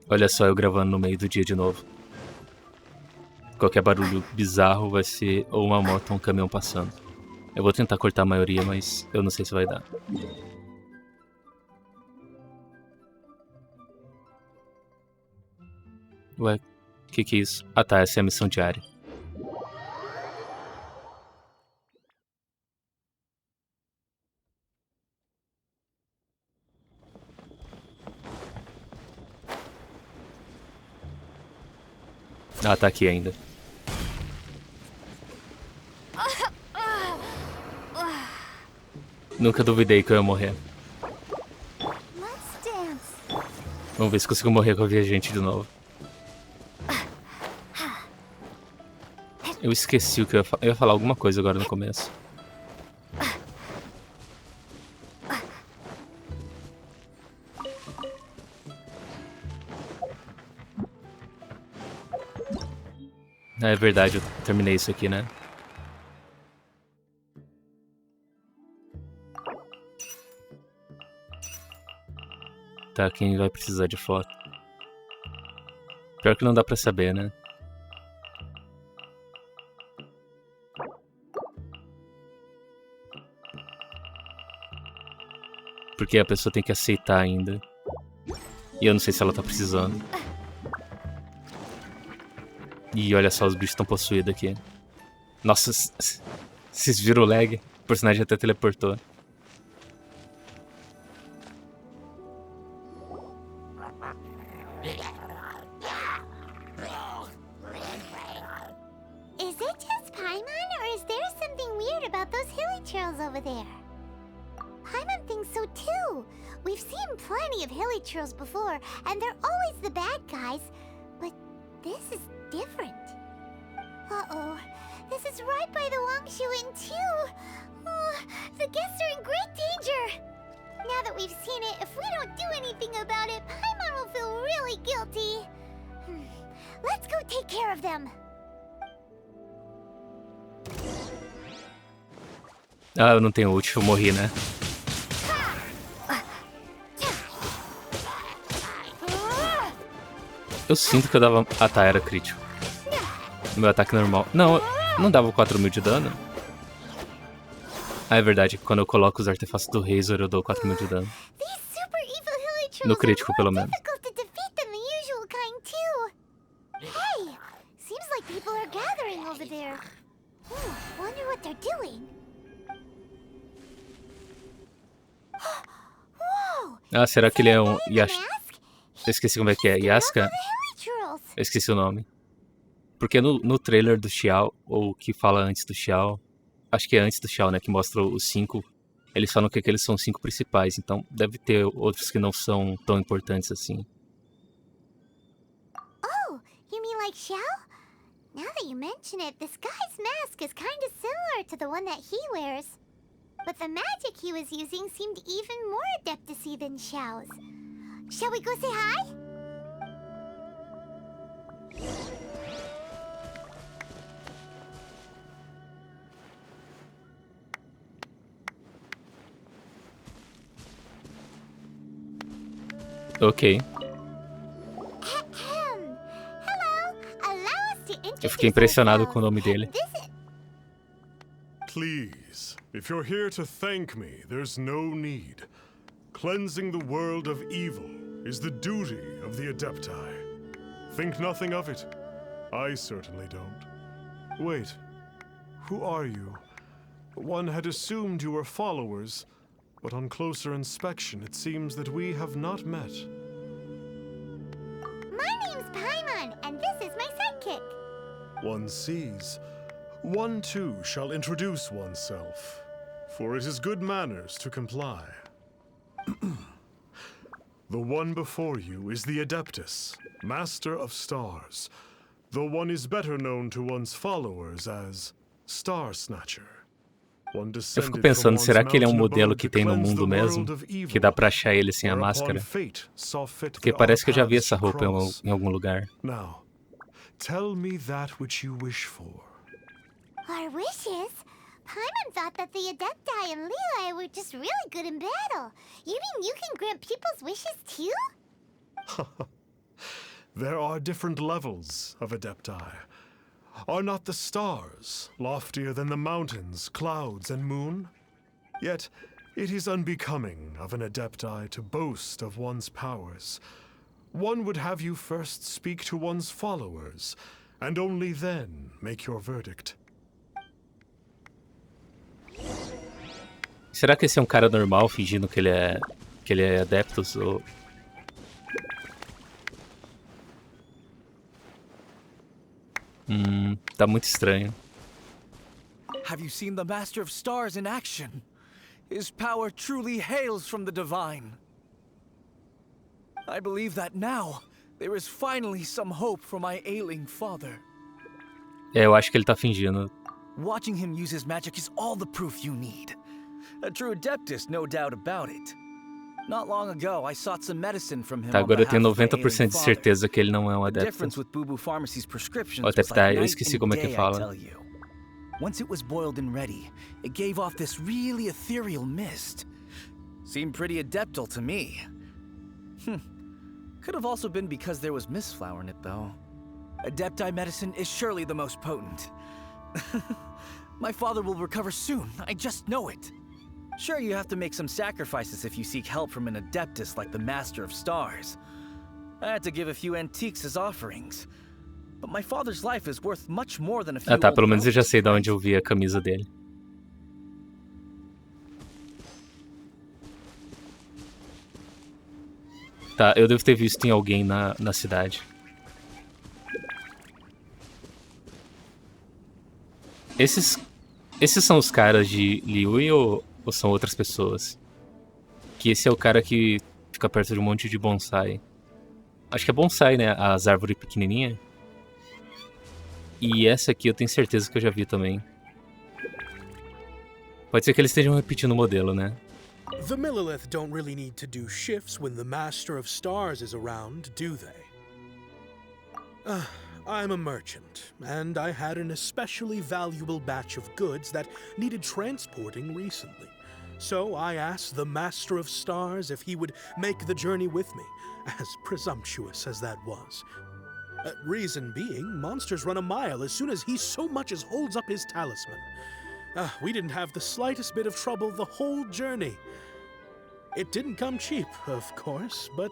Olha só eu gravando no meio do dia de novo. Qualquer barulho bizarro vai ser ou uma moto ou um caminhão passando. Eu vou tentar cortar a maioria, mas eu não sei se vai dar. Ué, que é isso? Ah tá, essa é a missão diária. Ah, tá aqui ainda. Nunca duvidei que eu ia morrer. Vamos ver se consigo morrer com a viajante de novo. Eu esqueci o que eu ia falar. Eu ia falar alguma coisa agora no começo. Ah, é verdade, eu terminei isso aqui, né? Tá, quem vai precisar de foto? Pior que não dá pra saber, né? Porque a pessoa tem que aceitar ainda. E eu não sei se ela tá precisando. E olha só, os bichos estão possuídos aqui. Nossa, vocês viram o lag? O personagem até teleportou. Is it just Paimon, or is there something weird about those hilly trails over there? Paimon thinks so too. We've seen plenty of hilly trails before, and they're always the bad guys. But this is different. Uh-oh. This is right by the Wangshu Inn too. Oh, the guests are in great danger. Now that we've seen it, if we don't do anything about it, Paimon will feel really guilty. Let's go take care of them. Ah, eu não tenho ult, eu morri, né? Eu sinto que eu dava... Ah tá, era crítico. Meu ataque normal. Não, não dava 4.000 de dano. Ah, é verdade, quando eu coloco os artefatos do Razor eu dou 4.000 de dano. No crítico, pelo menos. Ah, será que ele é um... Eu esqueci como é que é. Yaska? Eu esqueci o nome. Porque no trailer do Xiao, ou que fala antes do Xiao, acho que é antes do Xiao, né, que mostra os 5, eles falam que aqueles são os 5 principais, então deve ter outros que não são tão importantes assim. Oh, you mean like Xiao? Now that you mention it, this guy's mask is kind of similar to the one that he wears. But the magic he was using seemed even more adeptacy than Xiao's. Shall we go say hi? Ok. Eu fiquei impressionado com o nome dele. Please, if you're here to thank me, there's no need. Cleansing the world of evil is the duty of the Adepti. Think nothing of it. I certainly don't. Wait, who are you? One had assumed you were followers, but on closer inspection it seems that we have not met. My name's Paimon, and this is my sidekick. One sees. One too shall introduce oneself, for it is good manners to comply. The one before you is the Adeptus, Master of Stars, though one is better known to one's followers as Star Snatcher. Eu fico pensando, será que ele é um modelo que tem no mundo mesmo? Que dá pra achar ele sem a máscara? Porque parece que eu já vi essa roupa em algum lugar. Now, tell me that which you wish for. Our wishes? Paimon thought that the Adepti and Leela were just really good in battle. You mean you can grant people's wishes too? There are different levels of Adepti. Are not the stars loftier than the mountains, clouds, and moon? Yet, it is unbecoming of an Adepti to boast of one's powers. One would have you first speak to one's followers, and only then make your verdict. Será que esse é um cara normal fingindo que ele é Adeptus ou... Tá muito estranho. Have you seen the Master of Stars in action? His power truly hails from the divine. I believe that now there is finally some hope for my ailing father. Eu acho que ele tá fingindo. Watching him use his magic is all the proof you need. A true Adeptus, no doubt about it. Not long ago, I sought some medicine from him. Tá, agora eu tenho 90% de certeza que ele não é um Adeptus. Ou Adepti, eu esqueci como é que fala. Once it was boiled and ready, it gave off this really ethereal mist. Seemed pretty adeptal to me. Could have also been because there was mistflower in it, though. Adepti medicine is surely the most potent. My father will recover soon, I just know it. Sure, you have to make some sacrifices if you seek help from an Adeptus like the Master of Stars. I had to give a few antiques as offerings. But my father's life is worth much more than a few. Ah, tá, pelo menos eu já sei de onde eu vi a camisa dele. Tá, eu devo ter visto em alguém na cidade. Esses são os caras de Liyue ou são outras pessoas? Que esse é o cara que fica perto de um monte de bonsai. Acho que é bonsai, né? As árvores pequenininhas. E essa aqui eu tenho certeza que eu já vi também. Pode ser que eles estejam repetindo o modelo, né? The Millilith don't really need to do shifts when the Master of Stars is around, do they? I'm a merchant, and I had an especially valuable batch of goods that needed transporting recently. So I asked the Master of Stars if he would make the journey with me, as presumptuous as that was. Reason being, monsters run a mile as soon as he so much as holds up his talisman. We didn't have the slightest bit of trouble the whole journey. It didn't come cheap, of course, but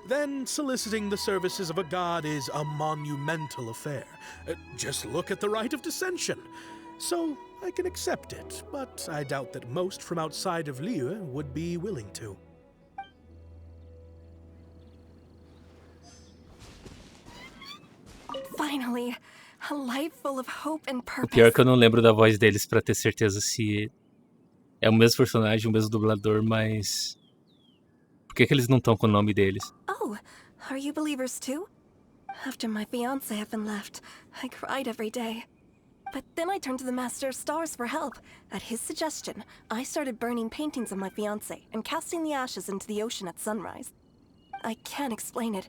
then soliciting the services of a god is a monumental affair. Just look at the Rite of Dissension. So I can accept it, but I doubt that most from outside of Liyue would be willing to. Finally, a life full of hope and O purpose. pior é que eu não lembro da voz deles pra ter certeza se é o mesmo personagem, o mesmo dublador, mas... Por que eles não estão com o nome deles? Oh, are you believers too? After my fiancé had been left, I cried every day. But then I turned to the Master of Stars for help. At his suggestion, I started burning paintings of my fiancé and casting the ashes into the ocean at sunrise. I can't explain it,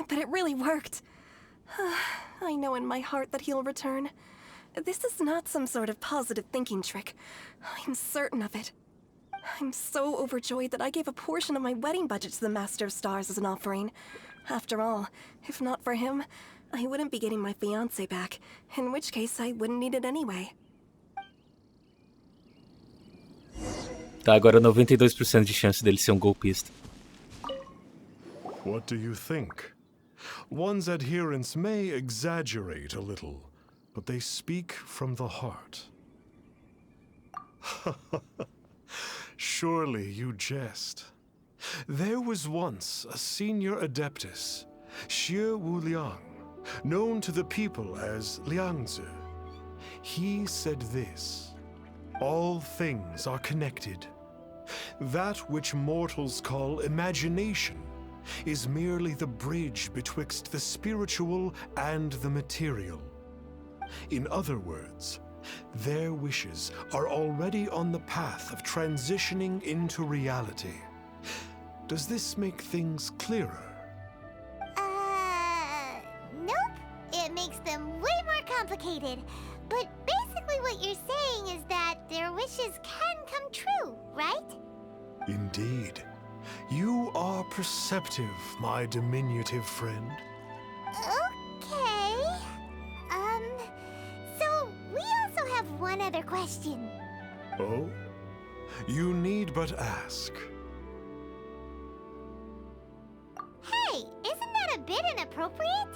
but it really worked. I know in my heart that he'll return. This is not some sort of positive thinking trick. I'm certain of it. I'm so overjoyed that I gave a portion of my wedding budget to the Master of Stars as an offering. After all, if not for him, I wouldn't be getting my fiancé back, in which case I wouldn't need it anyway. Tá, agora 92% de chance dele ser um golpista. What do you think? One's adherents may exaggerate a little, but they speak from the heart. Surely you jest. There was once a senior adeptus, Xie Wuliang, known to the people as Liangzi. He said this: all things are connected. That which mortals call imagination is merely the bridge betwixt the spiritual and the material. In other words, their wishes are already on the path of transitioning into reality. Does this make things clearer? Nope. It makes them way more complicated. But basically what you're saying is that their wishes can come true, right? Indeed. You are perceptive, my diminutive friend. question. Oh? You need but ask. Hey, isn't that a bit inappropriate?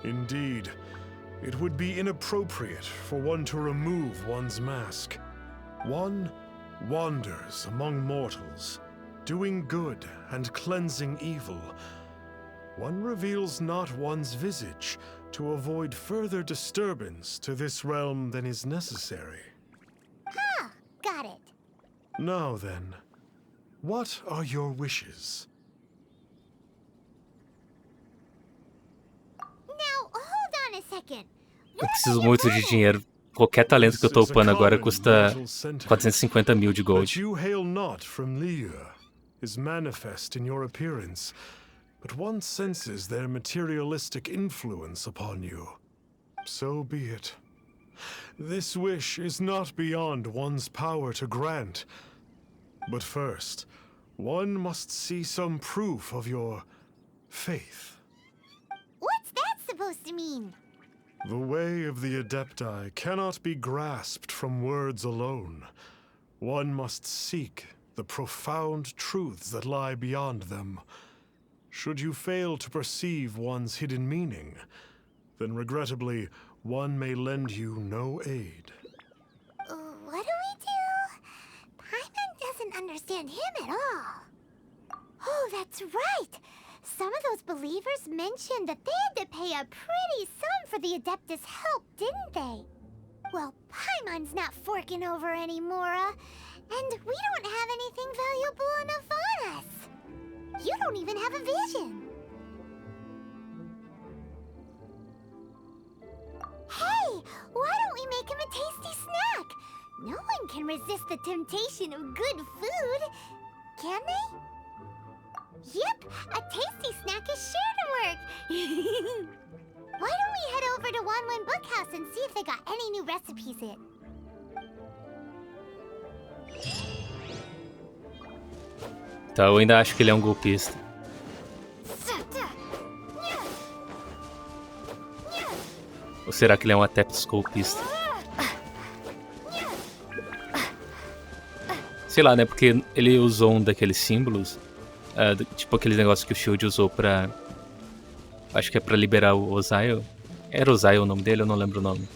Indeed. It would be inappropriate for one to remove one's mask. One wanders among mortals, doing good and cleansing evil. One reveals not one's visage to avoid further disturbance to this realm than is necessary. Ah, got it. Now then, what are your wishes? Now, hold on a second. Eu preciso muito de dinheiro. Qualquer talento que eu tô upando agora custa 450 mil de That gold. you hail not from Liyue is manifest in your appearance, but one senses their materialistic influence upon you. So be it. This wish is not beyond one's power to grant. But first, one must see some proof of your faith. What's that supposed to mean? The way of the Adepti cannot be grasped from words alone. One must seek the profound truths that lie beyond them. Should you fail to perceive one's hidden meaning, then regrettably, one may lend you no aid. What do we do? Paimon doesn't understand him at all. Oh, that's right. Some of those believers mentioned that they had to pay a pretty sum for the Adeptus' help, didn't they? Well, Paimon's not forking over anymore, and we don't have anything valuable enough on us. You don't even have a vision. Hey, why don't we make him a tasty snack? No one can resist the temptation of good food, can they? Yep, a tasty snack is sure to work. Why don't we head over to Wanwen Bookhouse and see if they got any new recipes in? Tá, eu ainda acho que ele é um golpista. Ou será que ele é um adeptus golpista? Sei lá, né? Porque ele usou um daqueles símbolos. Tipo aquele negócio que o Shield usou pra... Acho que é pra liberar o Ozaio. Era Ozaio o nome dele? Eu não lembro o nome.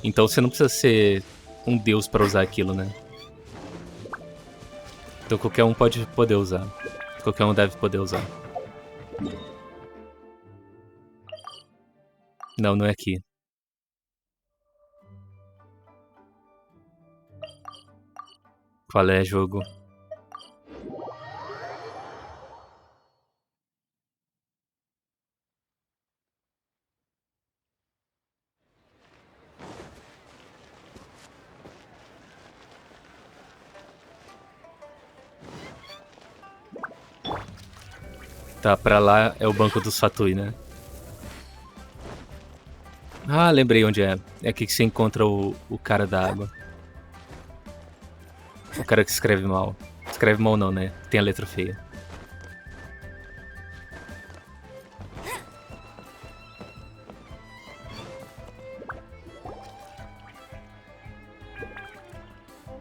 Então você não precisa ser um deus pra usar aquilo, né? Então qualquer um pode poder usar. Qualquer um deve poder usar. Não, não é aqui. Qual é, jogo? Tá, pra lá é o banco do Fatui, né? Ah, lembrei onde é. É aqui que você encontra o cara da água. O cara que escreve mal. Escreve mal não, né? Tem a letra feia.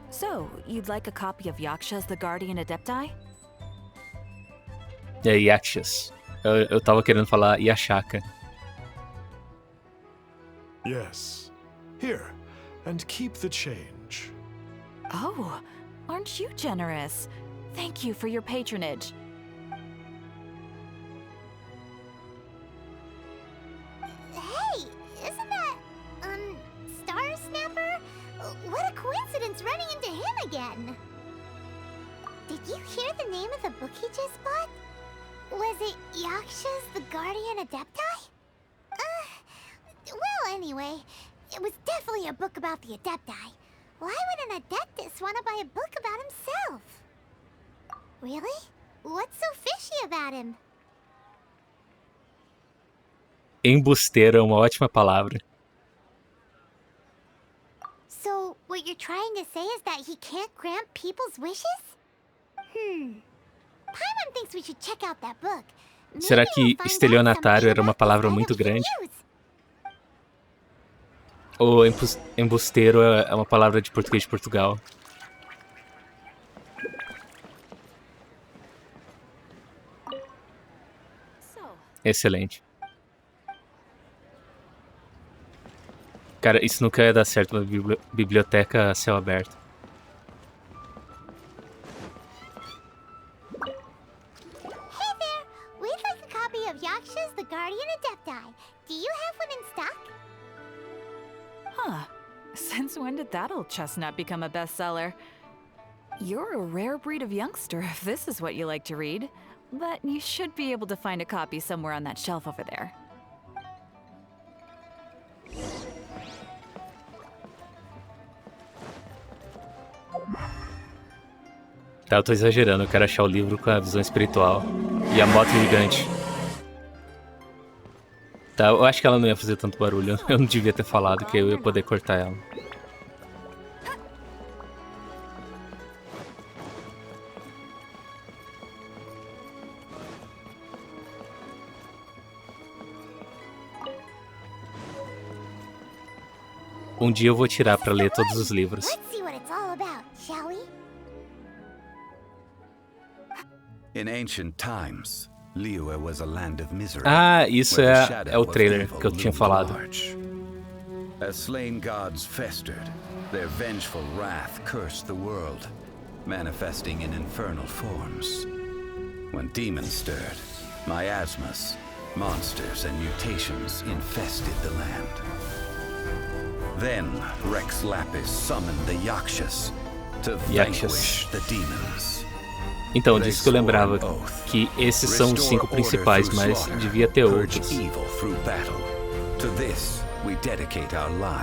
So, you'd like a copy of Yaksha's The Guardian Adepti? É Yakshas. Eu tava querendo falar Yashaka. Yes. Here, and keep the change. Oh, aren't you generous? Thank you for your patronage. Hey, isn't that, Star Snapper? What a coincidence running into him again. Did you hear the name of the book he just bought? Was it Yaksha's The Guardian Adepti? Well, anyway, it was definitely a book about the Adepti. Why would an Adeptus want to buy a book about himself? Really? What's so fishy about him? Embusteiro é uma ótima palavra. So, what you're trying to say is that he can't grant people's wishes? Paimon thinks we should check out that book. Será que estelionatário era uma palavra muito grande? O embusteiro é uma palavra de português de Portugal. Excelente. Cara, isso nunca ia dar certo na biblioteca a céu aberto. Hey there! We'd like a copy of Yaksha's The Guardian Adepti. Do you have one in stock? Huh. Since when did that old chestnut become a bestseller? You're a rare breed of youngster if this is what you like to read. But you should be able to find a copy somewhere on that shelf over there. Tá, eu tô exagerando, eu quero achar o livro com a visão espiritual. E a moto gigante. Tá, eu acho que ela não ia fazer tanto barulho. Eu não devia ter falado que eu ia poder cortar ela. Um dia eu vou tirar pra ler todos os livros. Let's see what it's all about, shall we? In ancient times, Liyue was a land of misery. Ah, isso where the é shadow o of trailer evil que eu tinha loomed falado. large. As slain gods festered, their vengeful wrath cursed the world, manifesting in infernal forms. When demons stirred, miasmas, monsters, and mutations infested the land. Then Rex Lapis summoned the Yakshas to vanquish the demons. Então, disso que eu lembrava que esses são os 5 principais, mas devia ter outros.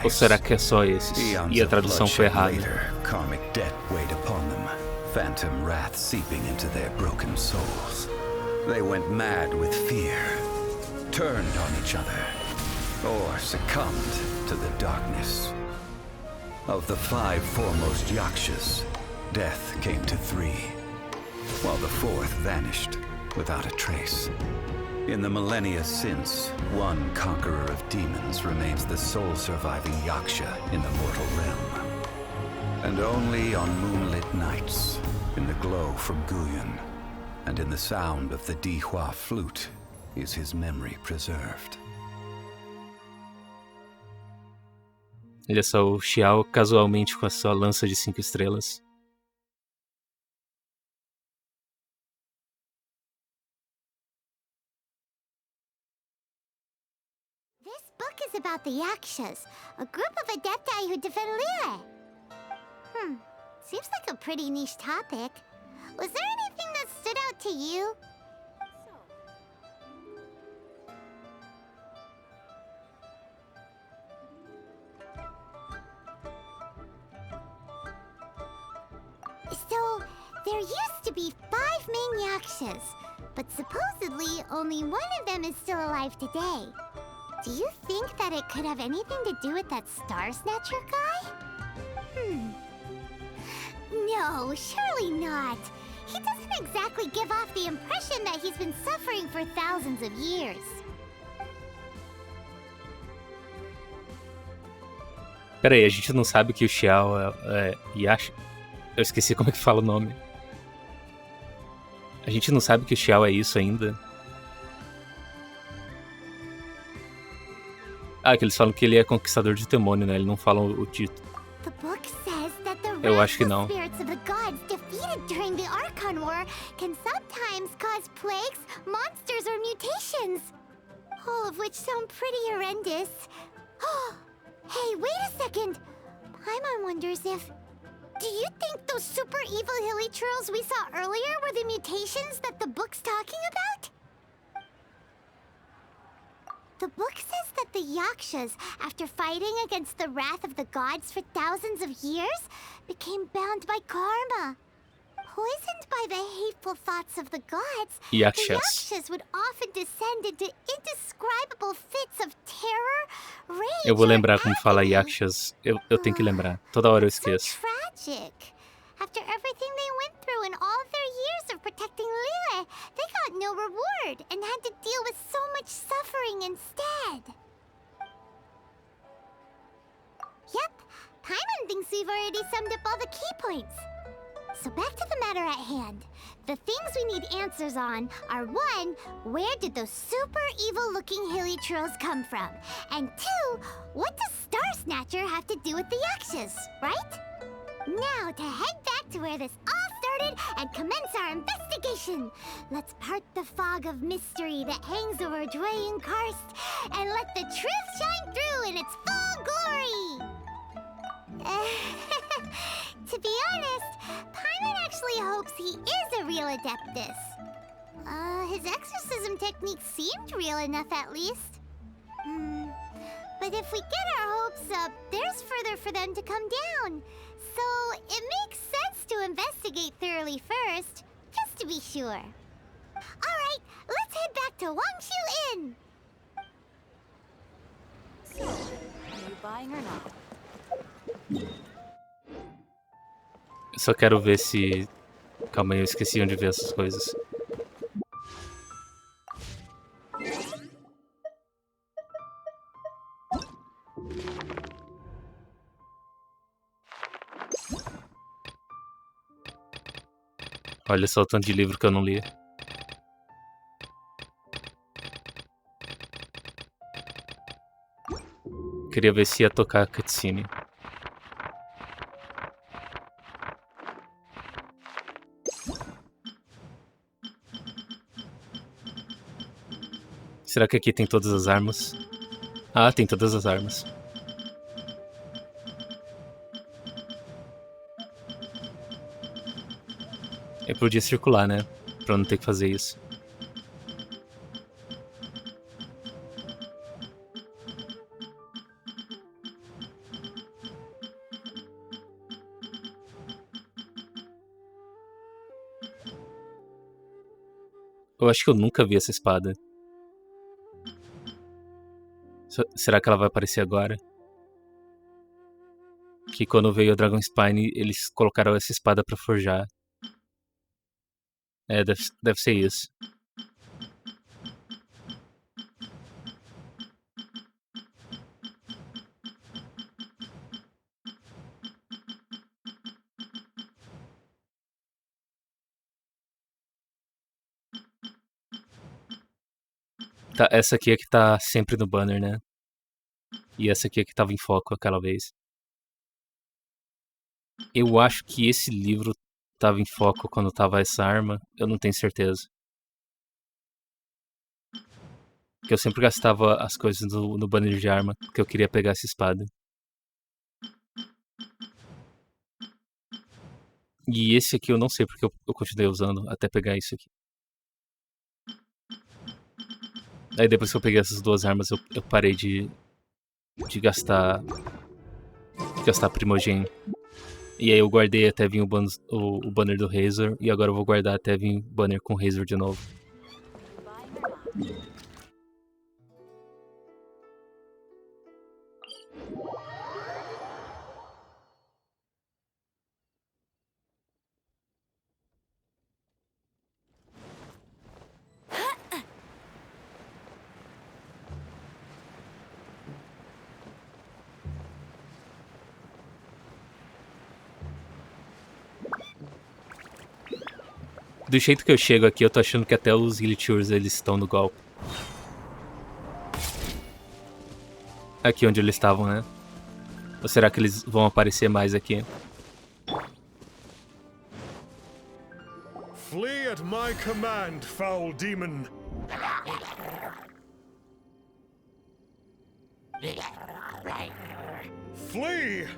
Ou será que é só esses? E a tradução foi errada. Karmic debt weighed upon them, phantom wrath seeping into their broken souls. They went mad with fear, turned on each other, or succumbed to the darkness. Of the 5 foremost Yakshas, death came to 3. While the 4th vanished without a trace. In the millennia since, one conqueror of demons remains the sole surviving Yaksha in the mortal realm. And only on moonlit nights, in the glow from Guyan, and in the sound of the Dihua flute, is his memory preserved. Olha só, o Xiao casualmente com a sua lança de 5 estrelas. This book is about the Yakshas, a group of adepti who defend Liyue. Seems like a pretty niche topic. Was there anything that stood out to you? So, there used to be 5 main Yakshas, but supposedly only one of them is still alive today. Do you think that it could have anything to do with that Star Snatcher guy? No, surely not. He doesn't exactly give off the impression that he's been suffering for thousands of years. Pera aí, a gente não sabe que o Xiao é Yasha. Eu esqueci como é que fala o nome. A gente não sabe que o Xiao é isso ainda. Ah, que eles falam que ele é conquistador de demônio, né? Eles não falam o título. The book says that the Eu acho que não. spirits of the gods defeated during the Archon War can sometimes cause plagues, monsters, or mutations. All of which sound pretty horrendous. Hey, wait a second! Paimon wonders if... Do you think those super evil hilly churls we saw earlier were the mutations that the book's talking about? The book says that the Yakshas, after fighting against the wrath of the gods for thousands of years, became bound by karma. Poisoned by the hateful thoughts of the gods, the Yakshas would often descend into indescribable fits of terror, rage, Eu vou lembrar or como fala agony. Yakshas. Eu tenho que lembrar. Toda hora eu So esqueço. tragic. After everything they went through in all of their years of protecting Liyue, they got no reward and had to deal with so much suffering instead. Paimon thinks we've already summed up all the key points. So back to the matter at hand. The things we need answers on are 1, where did those super evil-looking hilichurls come from? And 2, what does Star Snatcher have to do with the Yakshas, right? Now to head back to where this all started and commence our investigation. Let's part the fog of mystery that hangs over Dwayne Karst and let the truth shine through in its full glory. To be honest, Paimon actually hopes he is a real Adeptus. His exorcism technique seemed real enough at least. But if we get our hopes up, there's further for them to come down. So it makes sense to investigate thoroughly first, just to be sure. Alright, let's head back to Wangshu Inn! So, are you buying or not? Só quero ver se... Calma aí, eu esqueci onde ver essas coisas. Olha só o tanto de livro que eu não li. Queria ver se ia tocar a cutscene. Será que aqui tem todas as armas? Ah, tem todas as armas. Eu podia circular, né? Pra não ter que fazer isso. Eu acho que eu nunca vi essa espada. Será que ela vai aparecer agora? Que quando veio o Dragon Spine, eles colocaram essa espada pra forjar. É, deve ser isso. Tá, essa aqui é que tá sempre no banner, né? E essa aqui é que tava em foco aquela vez. Eu acho que esse livro tava em foco quando tava essa arma. Eu não tenho certeza. Porque eu sempre gastava as coisas no banner de arma, porque eu queria pegar essa espada. E esse aqui eu não sei porque eu continuei usando até pegar isso aqui. Aí depois que eu peguei essas duas armas, eu parei de gastar Primogen. E aí eu guardei até vir o banner do Razor, e agora eu vou guardar até vir o banner com o Razor de novo. Do jeito que eu chego aqui, eu tô achando que até os Hilichurls eles estão no golpe. Aqui onde eles estavam, né? Ou será que eles vão aparecer mais aqui? Flee at my command, foul demon. Flee!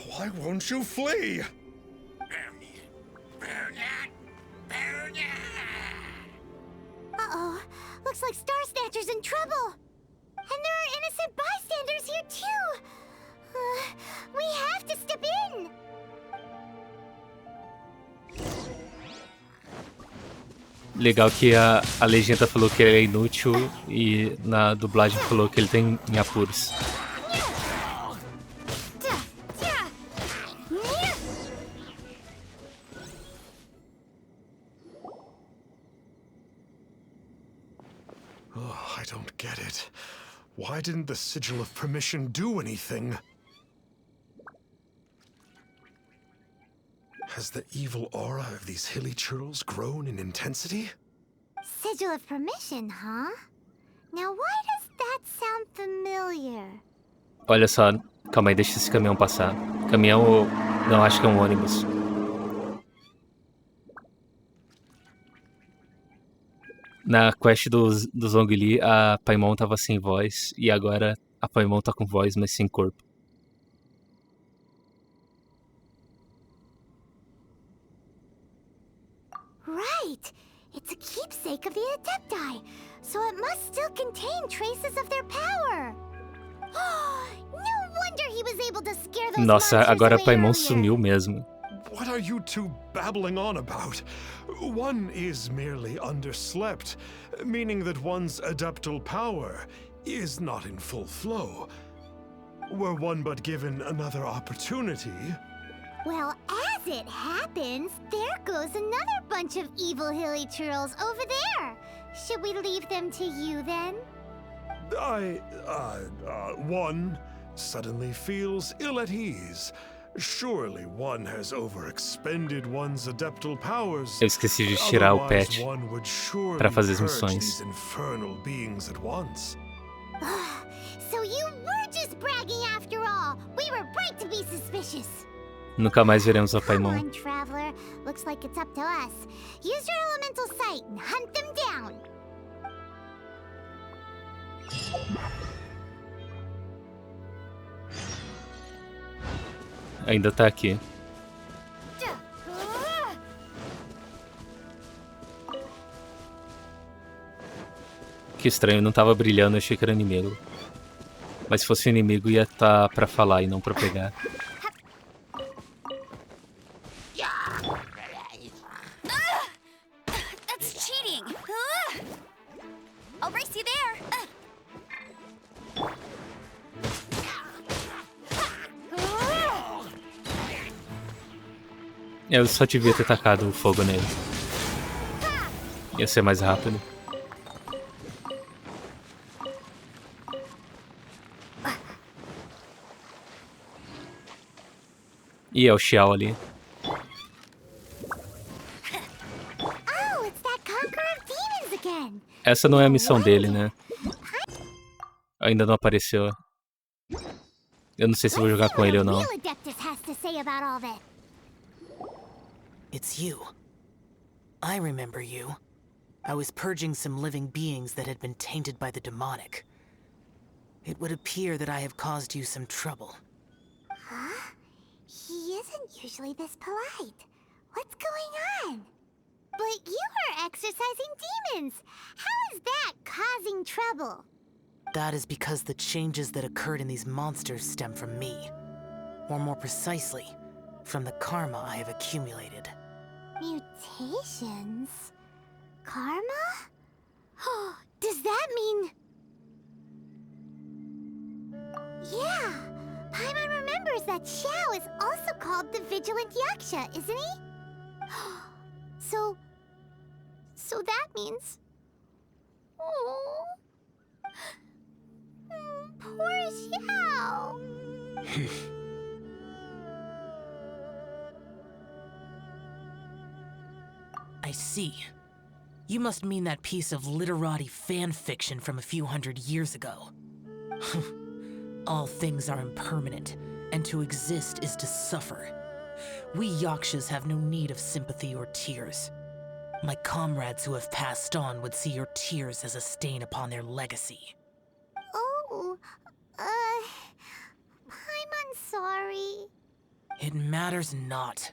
Why won't you flee? Uh-oh. Looks like Star Snatcher's in trouble. And there are innocent bystanders here too. We have to step in. Legal que a legenda falou que ele é inútil e na dublagem falou que ele tem em apuros. Oh, I don't get it. Why didn't the Sigil of Permission do anything? Has the evil aura of these hilly churls grown in intensity? Sigil of Permission, huh? Now why does that sound familiar? Olha só, calma aí, deixa esse caminhão passar. Caminhão, não, acho que é um ônibus. Na quest do Zhongli, a Paimon tava sem voz, e agora a Paimon tá com voz, mas sem corpo. Right! It's a keepsake of the Adepti, so it must still contain traces of their power. No wonder he was able to scare those Nossa, monsters agora a away Paimon earlier. sumiu mesmo. What are you two babbling on about? One is merely underslept, meaning that one's adeptal power is not in full flow. Were one but given another opportunity... Well, as it happens, there goes another bunch of evil hilly churls over there. Should we leave them to you then? One suddenly feels ill at ease. Surely one has overexpended one's adeptal powers. Eu esqueci de tirar o patch One would surely para fazer as purge missões. these infernal beings at once. So you were just bragging after all. We were right to be suspicious. Nunca mais veremos a Come Paimon. on, Traveler. Looks like it's up to us. Use your elemental sight and hunt them down. Ainda tá aqui. Que estranho, não tava brilhando, achei que era inimigo. Mas se fosse inimigo ia tá pra falar e não pra pegar. That's cheating. I'll race you there. Eu só devia ter tacado o fogo nele. Ia ser mais rápido. E é o Xiao ali. Oh, it's that conqueror of demons again. Essa não é a missão dele, né? Ainda não apareceu. Eu não sei se vou jogar com ele ou não. Real Adeptus has to say about all that. It's you. I remember you. I was purging some living beings that had been tainted by the demonic. It would appear that I have caused you some trouble. Huh? He isn't usually this polite. What's going on? But you are exorcising demons. How is that causing trouble? That is because the changes that occurred in these monsters stem from me. Or more precisely, from the karma I have accumulated. Mutations? Karma? Does that mean... Yeah, Paimon remembers that Xiao is also called the Vigilant Yaksha, isn't he? So that means... Oh... Poor Xiao. I see. You must mean that piece of literati fan fiction from a few hundred years ago. All things are impermanent, and to exist is to suffer. We Yakshas have no need of sympathy or tears. My comrades who have passed on would see your tears as a stain upon their legacy. Oh, I'm sorry. It matters not.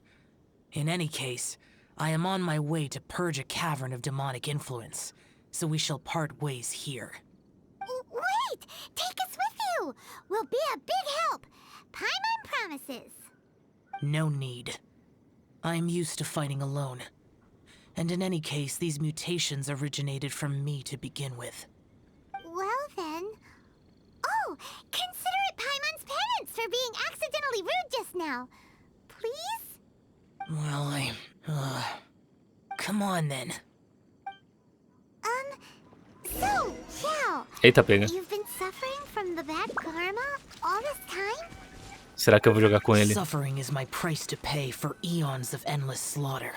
In any case, I am on my way to purge a cavern of demonic influence, so we shall part ways here. Wait! Take us with you! We'll be a big help! Paimon promises. No need. I am used to fighting alone. And in any case, these mutations originated from me to begin with. Well then... Oh! Consider it Paimon's penance for being accidentally rude just now. Please? Well, come on then. So, Xiao, Eita, pega. you've been suffering Será que eu vou jogar com ele? Suffering is my price to pay for eons of endless slaughter.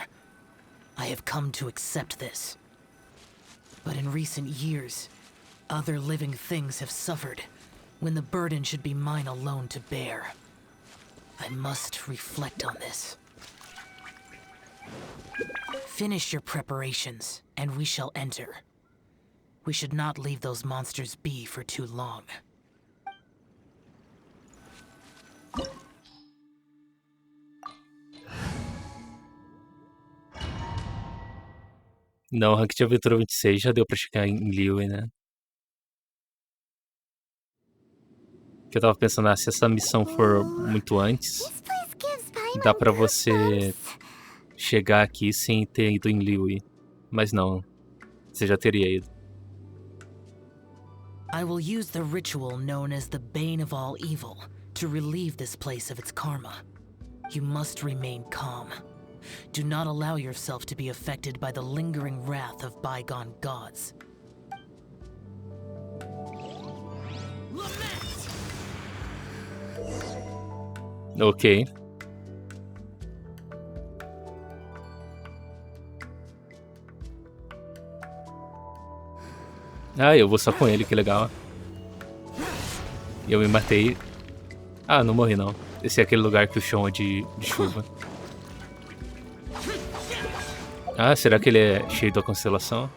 I have come to accept this. But in recent years, other living things have suffered when the burden should be mine alone to bear. I must reflect on this. Finish your preparations, and we shall enter. We should not leave those monsters be for too long. Não, rank de aventura 26 já deu pra chegar em Liyue, né? Que eu tava pensando, se essa missão for muito antes, dá pra você chegar aqui sem ter ido em Liyue. Mas não, você já teria ido. I will use the ritual known as the Bane of all evil to relieve this place of its karma. You must remain calm. Do not allow yourself to be affected by the lingering wrath of bygone gods. Ok. Ah, eu vou só com ele, que legal. Eu me matei. Ah, não morri não. Esse é aquele lugar que o chão é de chuva. Ah, será que ele é cheio da constelação?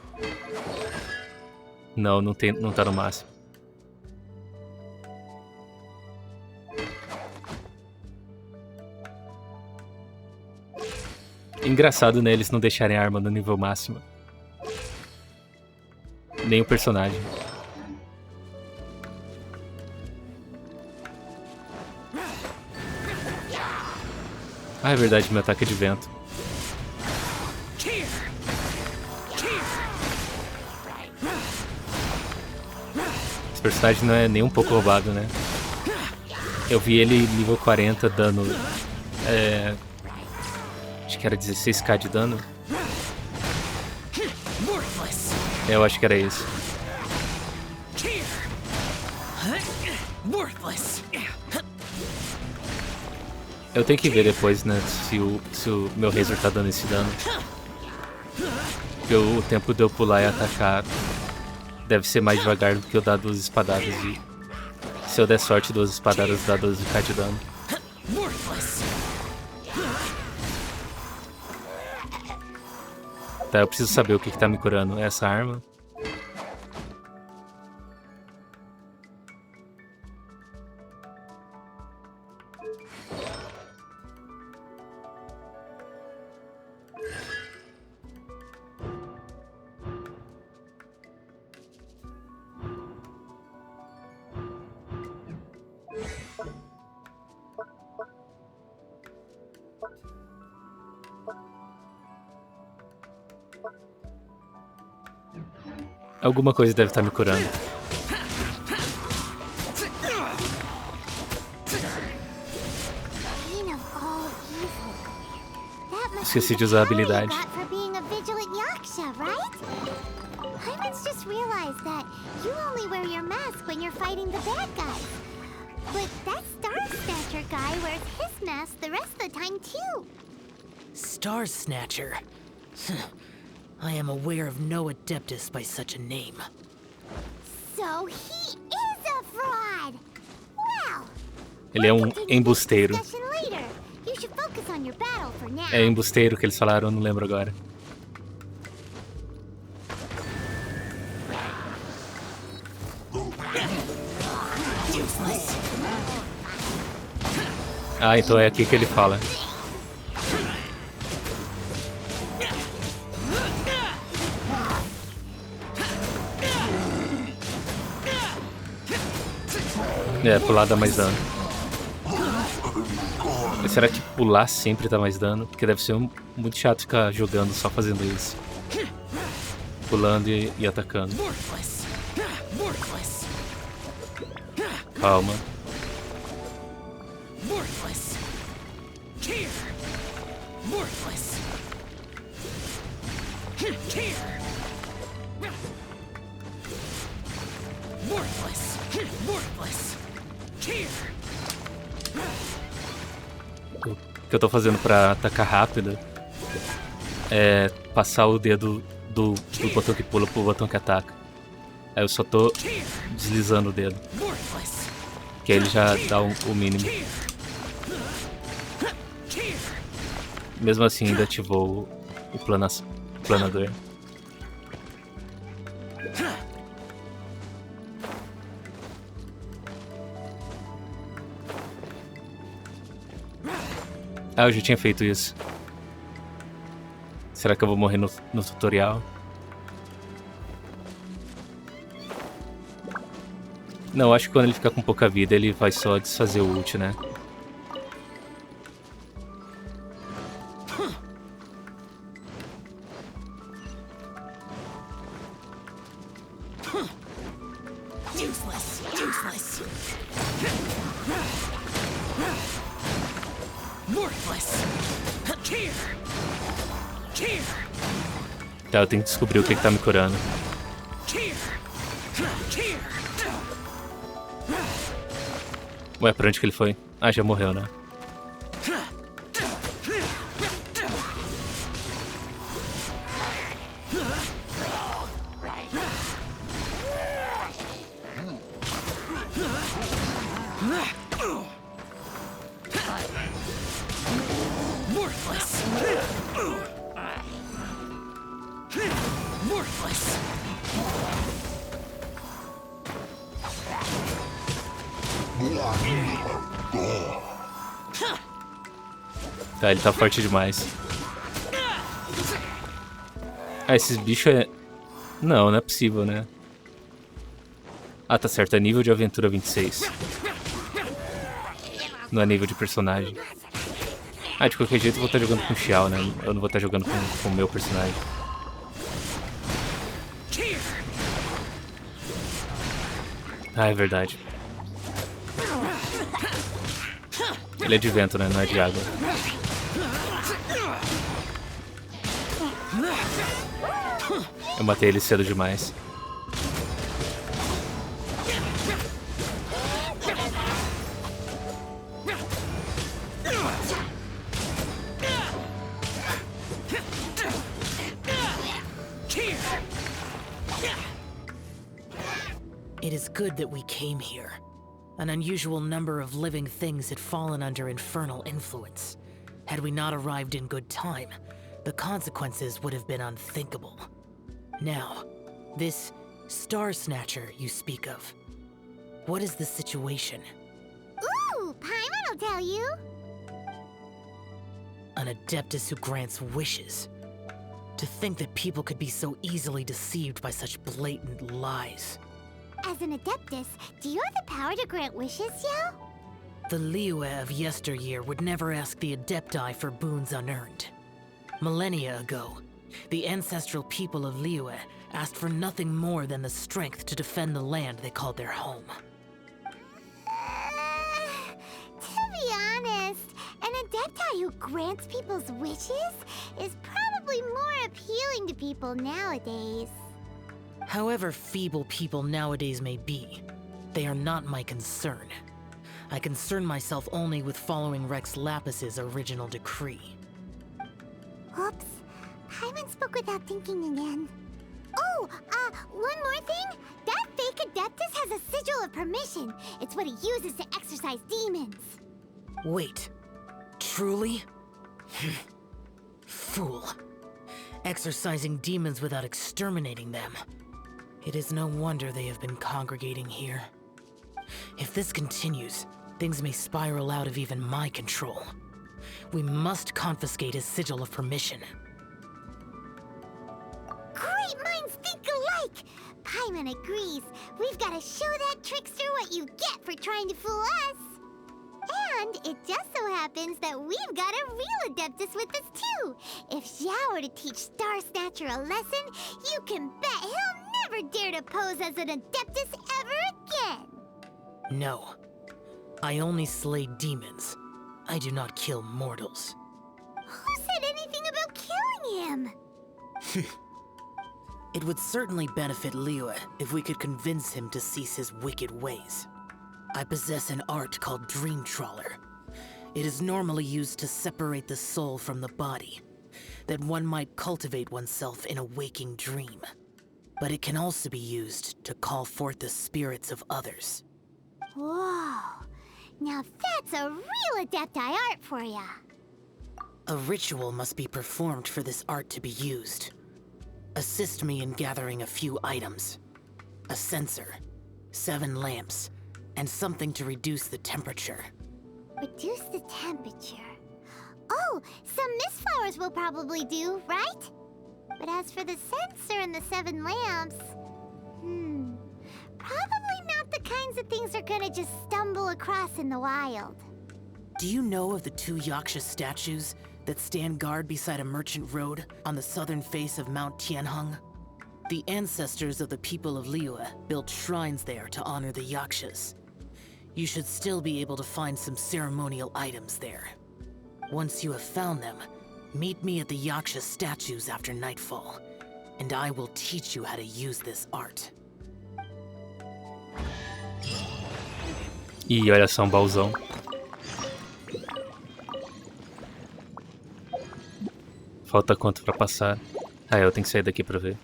Não, não tá no máximo. Engraçado, né, eles não deixarem a arma no nível máximo. Nem o personagem. Ah, é verdade, meu ataque é de vento. Esse personagem não é nem um pouco roubado, né? Eu vi ele nível 40 dando... acho que era 16k de dano. Eu acho que era isso. Eu tenho que ver depois, né, se o meu Razor tá dando esse dano. Porque o tempo de eu pular e atacar deve ser mais devagar do que eu dar 2 espadadas. E se eu der sorte, 2 espadadas dá 12k de dano. Tá, eu preciso saber o que tá me curando. Essa arma. Alguma coisa deve estar me curando. Esqueci de usar a habilidade. Paimon's just realized that you only wear your mask when you're fighting the bad guys. But that Star Snatcher guy wears his mask the rest of the time too. Star Snatcher? I am aware of no adeptus by such a name. So he is a fraud! Well, ele é um embusteiro. You should focus on your battle for now. É embusteiro que eles falaram, eu não lembro agora. Ah, então é aqui que ele fala. É, pular dá mais dano. Mas será que pular sempre dá mais dano? Porque deve ser muito chato ficar jogando só fazendo isso. Pulando e atacando. Calma. que eu tô fazendo pra atacar rápido é passar o dedo do botão que pula pro botão que ataca. Aí eu só tô deslizando o dedo. Que aí ele já dá o mínimo. Mesmo assim ainda ativou o planador. Ah, eu já tinha feito isso. Será que eu vou morrer no tutorial? Não, acho que quando ele ficar com pouca vida, ele vai só desfazer o ult, né? Tá, eu tenho que descobrir o que tá me curando. Ué, pra onde que ele foi? Ah, já morreu, né? Tá, ele tá forte demais. Ah, esses bichos é... Não, não é possível, né? Ah, tá certo, é nível de aventura 26. Não é nível de personagem. Ah, de qualquer jeito eu vou estar jogando com o Xiao, né? Eu não vou estar jogando com o meu personagem. Ah, é verdade. Ele é de vento, né? Não é de água. Eu matei ele cedo demais. It is good that we came here. An unusual number of living things had fallen under infernal influence. Had we not arrived in good time, the consequences would have been unthinkable. Now, this Star Snatcher you speak of, what is the situation? Ooh, Paimon will tell you. An Adeptus who grants wishes. To think that people could be so easily deceived by such blatant lies. As an Adeptus, do you have the power to grant wishes, Xiao? The Liyue of yesteryear would never ask the Adepti for boons unearned. Millennia ago, the ancestral people of Liyue asked for nothing more than the strength to defend the land they called their home. To be honest, an Adepti who grants people's wishes is probably more appealing to people nowadays. However feeble people nowadays may be, they are not my concern. I concern myself only with following Rex Lapis's original decree. Oops. Paimon spoke without thinking again. Oh, one more thing. That fake Adeptus has a sigil of permission. It's what he uses to exorcise demons. Wait, truly? Fool. Exorcising demons without exterminating them. It is no wonder they have been congregating here. If this continues, things may spiral out of even my control. We must confiscate his sigil of permission. Great minds think alike! Paimon agrees. We've got to show that trickster what you get for trying to fool us. And it just so happens that we've got a real Adeptus with us too. If Xiao were to teach Star Snatcher a lesson, you can bet he'll never dare to pose as an Adeptus ever again. No. I only slay demons. I do not kill mortals. Who said anything about killing him? It would certainly benefit Liyue if we could convince him to cease his wicked ways. I possess an art called Dream Trawler. It is normally used to separate the soul from the body, that one might cultivate oneself in a waking dream. But it can also be used to call forth the spirits of others. Whoa. Now that's a real Adepti art for ya. A ritual must be performed for this art to be used. Assist me in gathering a few items. A censer, 7 lamps, and something to reduce the temperature. Reduce the temperature. Oh, some mist flowers will probably do, right? But as for the censer and the 7 lamps... probably not the kinds of things they're gonna just stumble across in the wild. Do you know of the 2 Yaksha statues that stand guard beside a merchant road on the southern face of Mount Tianheng? The ancestors of the people of Liyue built shrines there to honor the Yakshas. You should still be able to find some ceremonial items there. Once you have found them, meet me at the Yaksha statues after nightfall, and I will teach you how to use this art. Ih, olha só um baúzão. Falta quanto pra passar? Ah, eu tenho que sair daqui pra ver.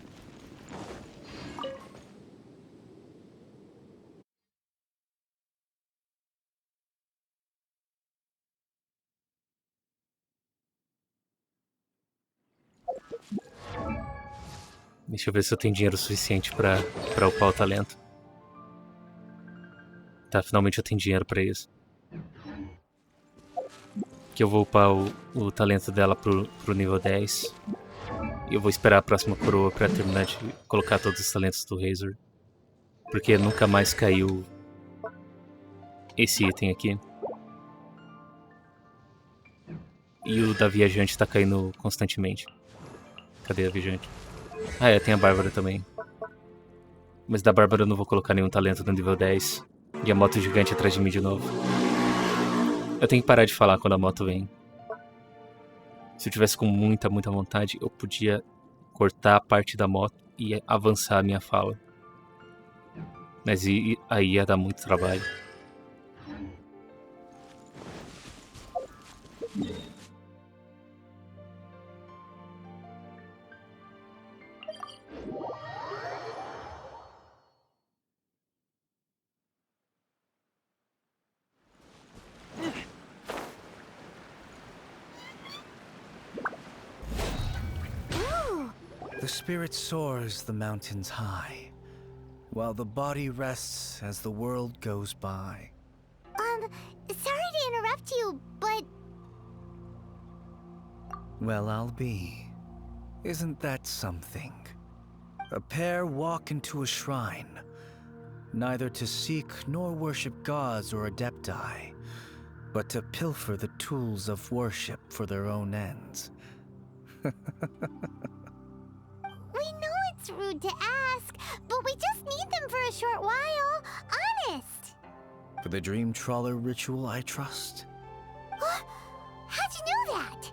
Deixa eu ver se eu tenho dinheiro suficiente pra upar o talento. Tá, finalmente eu tenho dinheiro pra isso. Que eu vou upar o talento dela pro nível 10. E eu vou esperar a próxima coroa pra terminar de colocar todos os talentos do Razor. Porque nunca mais caiu esse item aqui. E o da viajante tá caindo constantemente. Cadê a viajante? Ah, é, tem a Bárbara também. Mas da Bárbara eu não vou colocar nenhum talento no nível 10. E a moto gigante atrás de mim de novo. Eu tenho que parar de falar quando a moto vem. Se eu tivesse com muita vontade, eu podia cortar a parte da moto e avançar a minha fala. Mas aí ia dar muito trabalho. The spirit soars the mountains high, while the body rests as the world goes by. Sorry to interrupt you, but... Well, I'll be. Isn't that something? A pair walk into a shrine, neither to seek nor worship gods or adepti, but to pilfer the tools of worship for their own ends. We know it's rude to ask, but we just need them for a short while. Honest. For the Dream Trawler ritual, I trust. How'd you know that?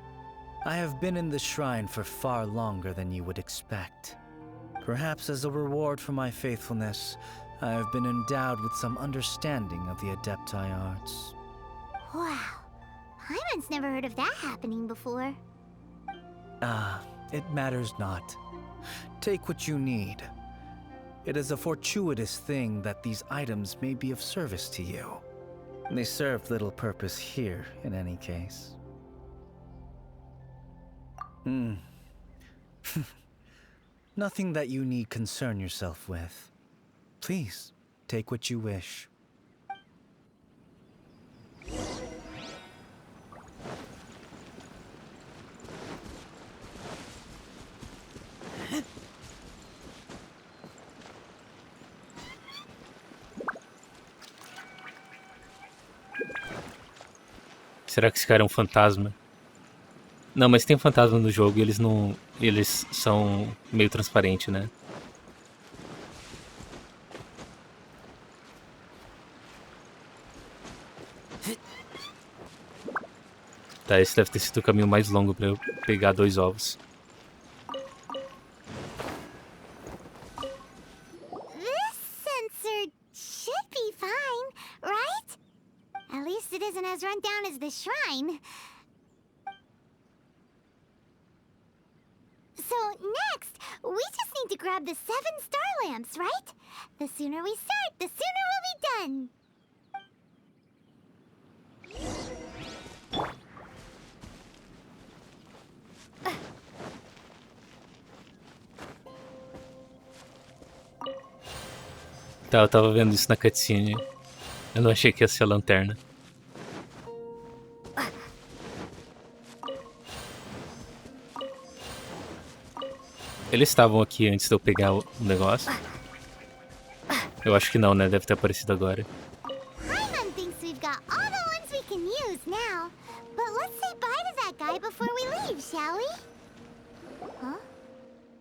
I have been in the shrine for far longer than you would expect. Perhaps as a reward for my faithfulness, I have been endowed with some understanding of the Adepti arts. Wow. Paimon's never heard of that happening before. It matters not. Take what you need. It is a fortuitous thing that these items may be of service to you. They serve little purpose here, in any case. Nothing that you need concern yourself with. Please, take what you wish. Será que esse cara é um fantasma? Não, mas tem um fantasma no jogo e eles não... Eles são meio transparentes, né? Tá, esse deve ter sido o caminho mais longo pra eu pegar 2 ovos. This sensor should be fine, right? At least it isn't as run down as the shrine. So next, we just need to grab the 7 star lamps, right? The sooner we start, the sooner we'll be done. Tá, eu tava vendo isso na cutscene. Eu não achei que ia ser a lanterna. Eles estavam aqui antes de eu pegar o negócio? Eu acho que não, né? Deve ter aparecido agora. Paimon thinks we've got all the ones we can use now. But let's say bye to that guy before we leave, shall we? Huh?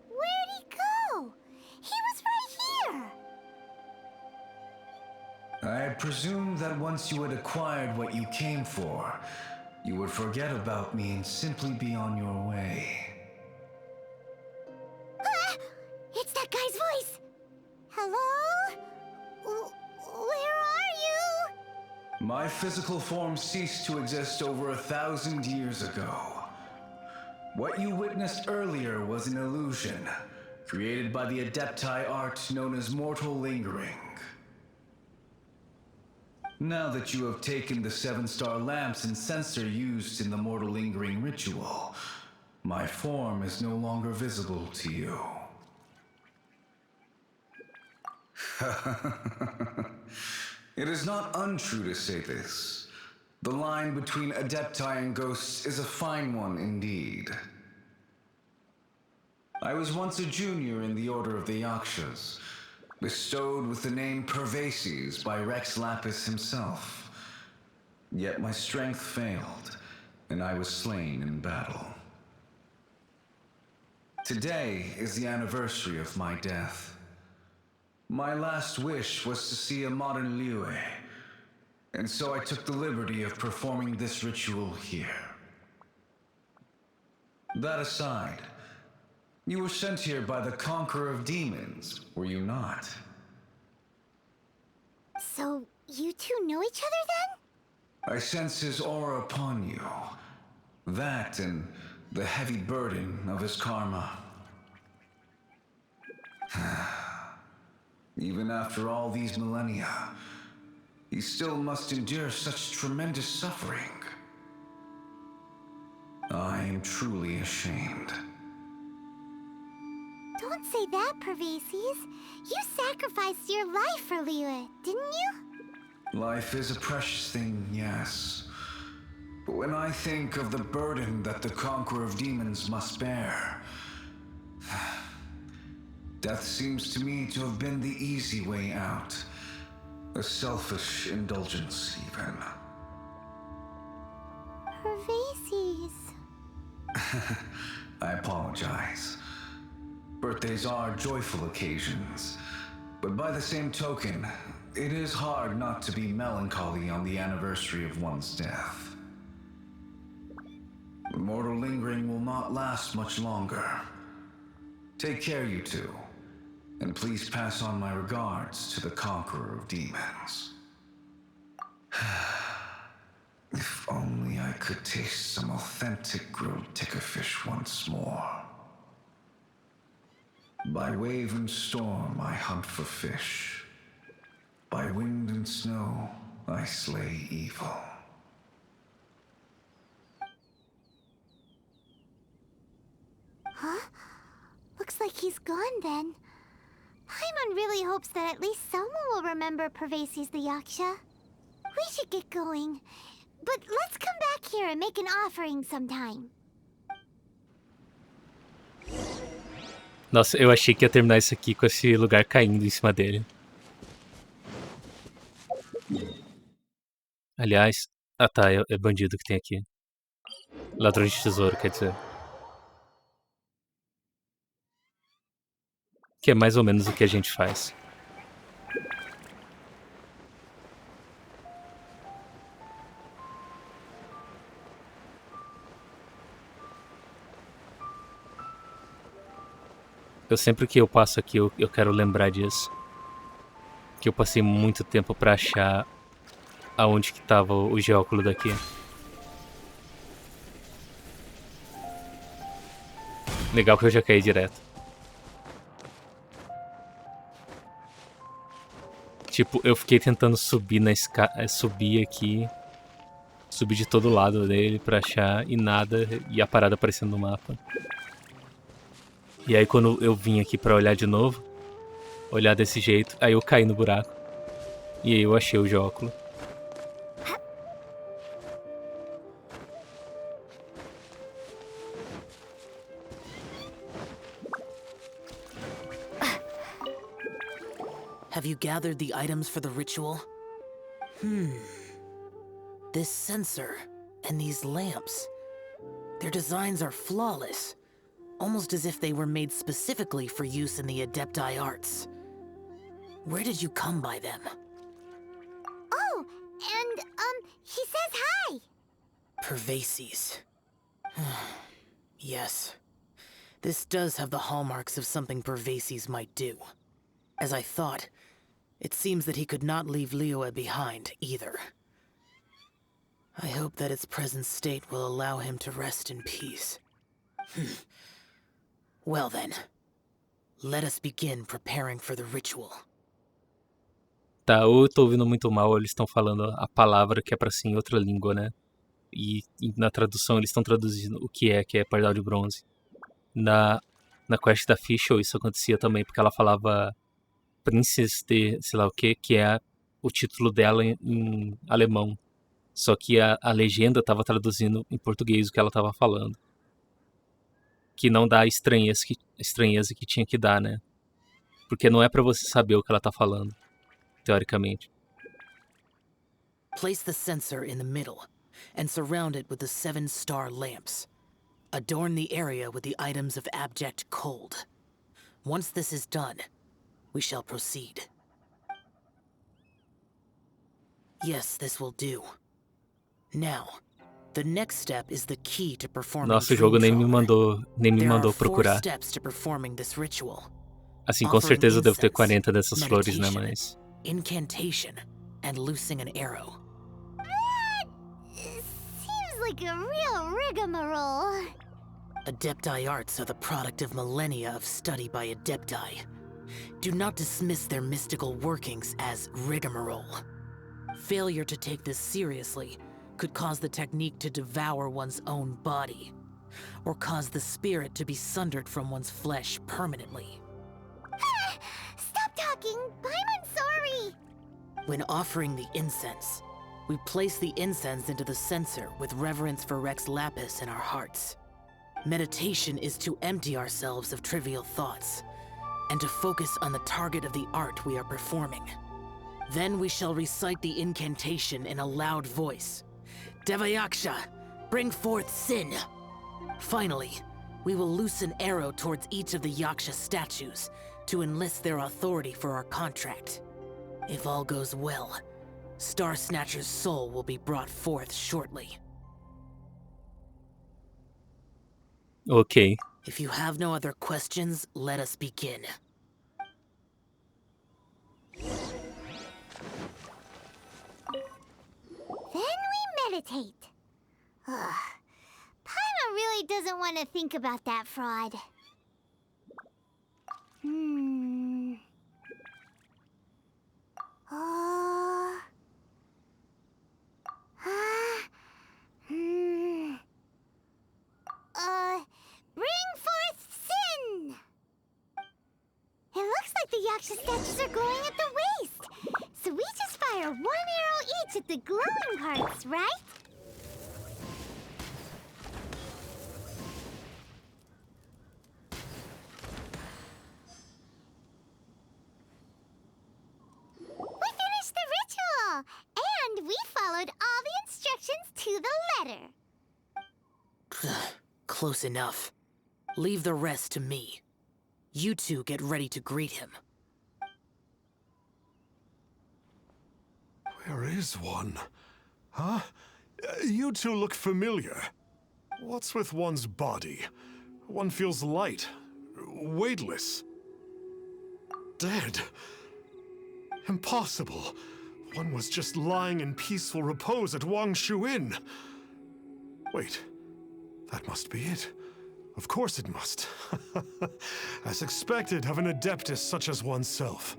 Where'd he go? He was right here. I presumed that once you had acquired what you came for, you would forget about me and simply be on your way. It's that guy's voice. Hello? Where are you? My physical form ceased to exist over 1,000 years ago. What you witnessed earlier was an illusion, created by the Adepti art known as mortal lingering. Now that you have taken the 7-star lamps and censer used in the mortal lingering ritual, my form is no longer visible to you. It is not untrue to say this. The line between Adepti and ghosts is a fine one indeed. I was once a junior in the Order of the Yakshas, bestowed with the name Pervases by Rex Lapis himself. Yet my strength failed, and I was slain in battle. Today is the anniversary of my death. My last wish was to see a modern Liyue, and so I took the liberty of performing this ritual here. That aside, you were sent here by the Conqueror of Demons, were you not? So, you two know each other then? I sense his aura upon you. That and the heavy burden of his karma. Even after all these millennia, he still must endure such tremendous suffering. I am truly ashamed. Don't say that, Pervases. You sacrificed your life for Liyue, didn't you? Life is a precious thing, yes. But when I think of the burden that the Conqueror of Demons must bear, death seems to me to have been the easy way out. A selfish indulgence, even. Pervases. I apologize. Birthdays are joyful occasions, but by the same token, it is hard not to be melancholy on the anniversary of one's death. The mortal lingering will not last much longer. Take care, you two, and please pass on my regards to the Conqueror of Demons. If only I could taste some authentic grilled tickerfish once more. By wave and storm I hunt for fish. By wind and snow I slay evil. Huh? Looks like he's gone then. Paimon really hopes that at least someone will remember Pervases the Yaksha. We should get going. But let's come back here and make an offering sometime. Nossa, eu achei que ia terminar isso aqui com esse lugar caindo em cima dele. Aliás... Ah tá, é bandido que tem aqui. Ladrão de tesouro, quer dizer. Que é mais ou menos o que a gente faz. Eu sempre que eu passo aqui, eu quero lembrar disso. Que eu passei muito tempo pra achar aonde que tava o geóculo daqui. Legal que eu já caí direto. Tipo, eu fiquei tentando subir na subir aqui. Subir de todo lado dele pra achar e nada. E a parada aparecendo no mapa. E aí quando eu vim aqui pra olhar de novo. Olhar desse jeito. Aí eu caí no buraco. E aí eu achei o geóculo. Have you gathered the items for the ritual? This sensor and these lamps. Their designs are flawless. Almost as if they were made specifically for use in the Adepti arts. Where did you come by them? Oh, and, he says hi! Pervases. Yes. This does have the hallmarks of something Pervases might do. As I thought, it seems that he could not leave Liyue behind, either. I hope that its present state will allow him to rest in peace. Well then, let us begin preparing for the ritual. Tá, ou eu tô ouvindo muito mal, ou eles estão falando a palavra que é pra ser em outra língua, né? E na tradução eles estão traduzindo o que é pardal de bronze. Na quest da Fischl isso acontecia também, porque ela falava Princess de sei lá o que é o título dela em alemão. Só que a legenda tava traduzindo em português o que ela tava falando. Que não dá a estranheza que tinha que dar, né? Porque não é pra você saber o que ela tá falando, teoricamente. Place the sensor in the middle, and surround it with the 7-star lamps. Adorn the area with the items of abject cold. Once this is done, we shall proceed. Yes, this will do. Now, the next step is the key to performing Nossa, o jogo nem me mandou procurar. steps to performing this ritual. Assim, com certeza eu devo ter 40 dessas flores, né, mas... Incantation and loosing an arrow. Seems like a real rigmarole. Adepti arts are the product of millennia of study by Adepti. Do not dismiss their mystical workings as rigmarole. Failure to take this seriously could cause the technique to devour one's own body, or cause the spirit to be sundered from one's flesh permanently. Stop talking! I'm sorry! When offering the incense, we place the incense into the censer with reverence for Rex Lapis in our hearts. Meditation is to empty ourselves of trivial thoughts, and to focus on the target of the art we are performing. Then we shall recite the incantation in a loud voice. Devayaksha, bring forth sin! Finally, we will loose an arrow towards each of the Yaksha statues to enlist their authority for our contract. If all goes well, Star Snatcher's soul will be brought forth shortly. Ok. If you have no other questions, let us begin. Then we meditate. Ugh. Paimon really doesn't want to think about that fraud. Bring forth sin! It looks like the Yaksha statues are glowing at the waist. So we just fire 1 arrow each at the glowing parts, right? We finished the ritual! And we followed all the instructions to the letter. Close enough. Leave the rest to me. You two get ready to greet him. Where is one? Huh? You two look familiar. What's with one's body? One feels light, weightless. Dead. Impossible. one was just lying in peaceful repose at Wangshu Inn. Wait, that must be it. Of course it must. As expected of an adeptus such as oneself.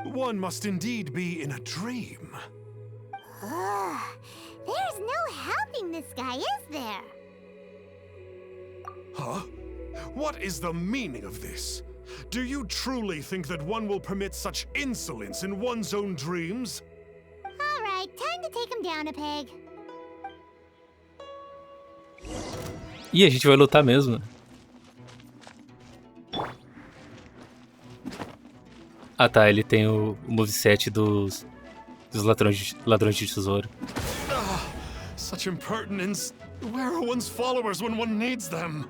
One must indeed be in a dream. Ugh, there's no helping this guy, is there? Huh? What is the meaning of this? Do you truly think that one will permit such insolence in one's own dreams? All right, time to take him down a peg. Ih, a gente vai lutar mesmo. Ah tá, ele tem o moveset dos ladrões de tesouro. Such impertinence. Where are one's followers when one needs them?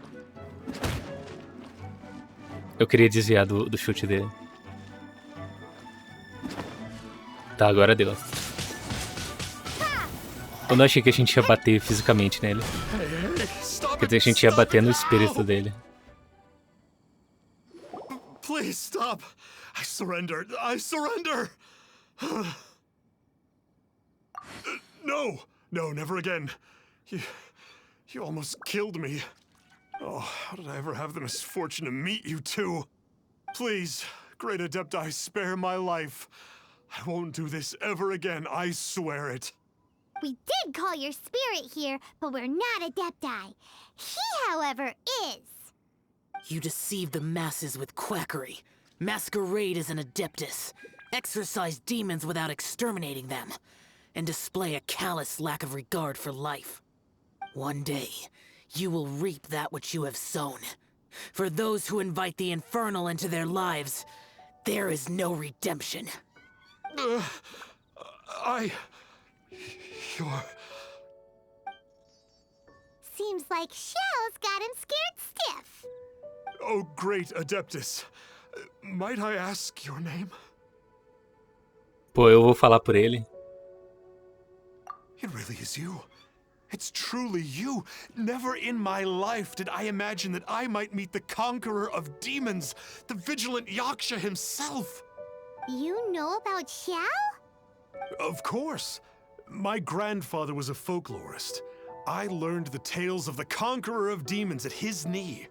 Eu queria desviar do chute dele. Tá, agora deu. Eu não achei que a gente ia bater fisicamente nele. Quer dizer, a gente ia bater no espírito dele. Please stop. I surrender. I surrender. No, no, never again. You almost killed me. Oh, how did I ever have the misfortune to meet you two? Please, great Adepti, spare my life. I won't do this ever again, I swear it. We did call your spirit here, but we're not Adepti. He, however, is. You deceive the masses with quackery. Masquerade as an adeptus. Exorcise demons without exterminating them. And display a callous lack of regard for life. One day, you will reap that which you have sown. For those who invite the infernal into their lives, there is no redemption. You're... Seems like Xiao's got him scared stiff. Oh, great Adeptus. Might I ask your name? Pô, eu vou falar por ele. It really is you. It's truly you. Never in my life did I imagine that I might meet the conqueror of demons, the vigilant Yaksha himself. You know about Xiao? Of course. My grandfather was a folklorist. I learned the tales of the conqueror of demons at his knee.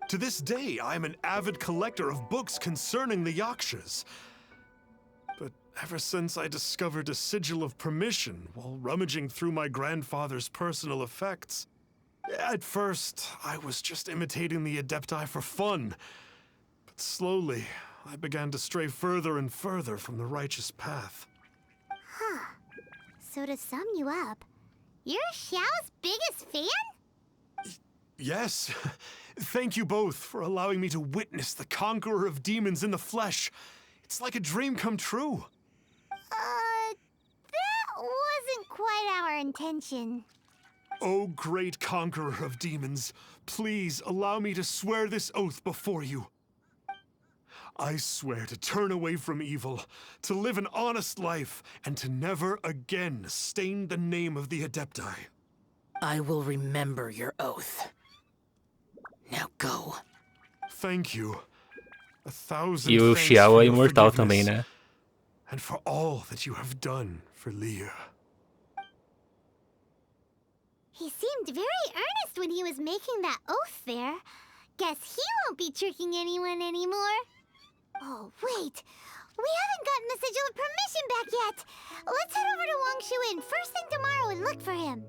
To this day, I am an avid collector of books concerning the Yakshas. But ever since I discovered a sigil of permission while rummaging through my grandfather's personal effects, at first, I was just imitating the Adepti for fun. But slowly, I began to stray further and further from the righteous path. Huh. So to sum you up, you're Xiao's biggest fan? Yes. Thank you both for allowing me to witness the conqueror of demons in the flesh. It's like a dream come true. That wasn't quite our intention. Oh, great conqueror of demons, please allow me to swear this oath before you. I swear to turn away from evil, to live an honest life, and to never again stain the name of the Adepti. I will remember your oath. Now go. Thank you. 1,000 E o thanks Xiao for é your imortal forgiveness, também, né? and for all that you have done for Leah. He seemed very earnest when he was making that oath there. Guess he won't be tricking anyone anymore. Oh, wait. We haven't gotten the sigil of permission back yet. Let's head over to Wangshu Inn first thing tomorrow and look for him.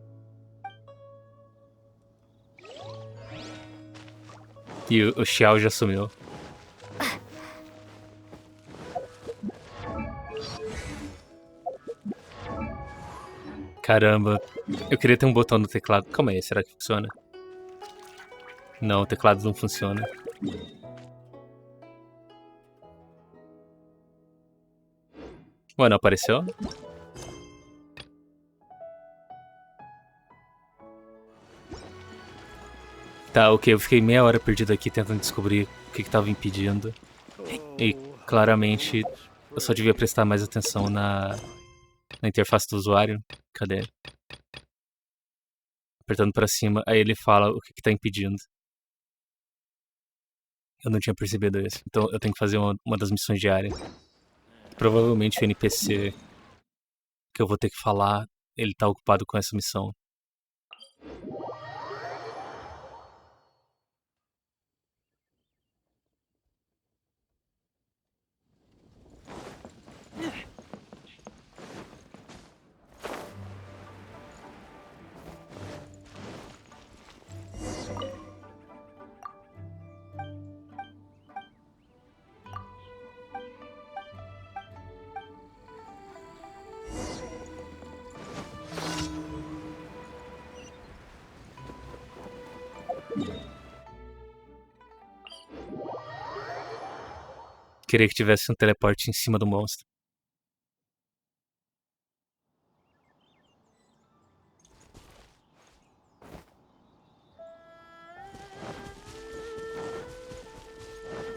E o Xiao já sumiu. Caramba, eu queria ter um botão no teclado. Calma aí, será que funciona? Não, o teclado não funciona. Ué, não apareceu? Tá, ok, eu fiquei meia hora perdido aqui tentando descobrir o que tava impedindo. E claramente eu só devia prestar mais atenção na interface do usuário. Cadê? Apertando pra cima, aí ele fala o que tá impedindo. Eu não tinha percebido isso. Então eu tenho que fazer uma das missões diárias. Provavelmente o NPC que eu vou ter que falar, ele tá ocupado com essa missão. Queria que tivesse um teleporte em cima do monstro.